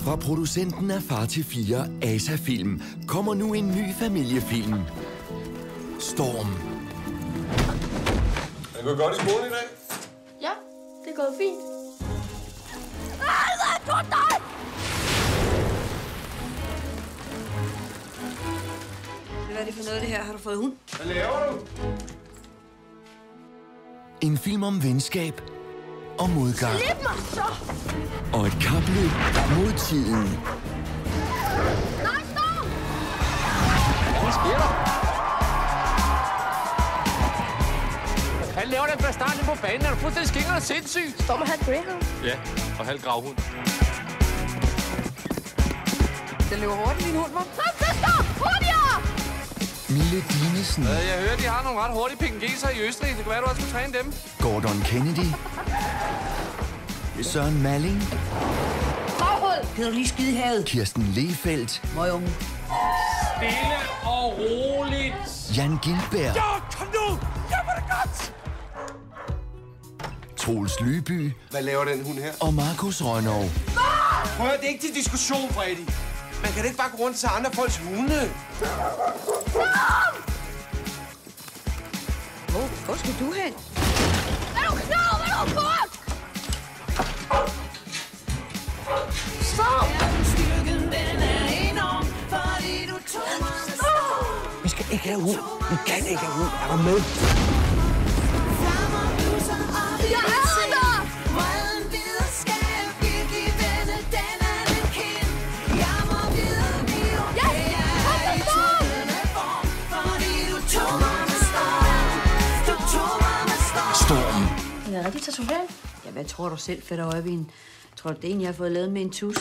Fra producenten af Far til 4, Asa Film, kommer nu en ny familiefilm. Storm. Er det gået godt i skolen i dag? Ja, det er gået fint. Hvad er det for noget, det her? Har du fået hund? Hvad laver du? En film om venskab og modgang. Slip mig så! Og et kapløb mod tiden. Nej, Storm! Hvad sker der? Han laver den fra starten på banen. Er du fuldstændig skingerne og sindssyg? Storm og halv Greyhound. Ja, og halv gravhund. Den løber hurtigt, din hund, hva'? Kom så, Storm! Hurtigere! Mille Dinesen, Jeg hører, de har nogle ret hurtige pengeser i Østrig. Det kan være, du også skulle træne dem. Gordon Kennedy, Søren Malling, Baghul! Gider du lige skide i havet? Kirsten Lehfeldt, Møgunge. Stille og roligt. Jan Gintberg, Kom nu! Jeg var det godt! Troels Lyby Hvad laver den hund her? og Markus Rønnow. Prøv at det er ikke til diskussion, Freddy. Man kan da ikke bare gå rundt til andre folks hunde. Hvor skal du hen? Er du klar? Er du kort? Storm! Vi skal ikke have hund. Vi kan ikke have hund. Er du med? Jeg hader dig! Storm. Er det rigtig tatovering? Ja, hvad tror du selv, fætter Øjvind? Tror du, det er en, jeg har fået lavet med en tus?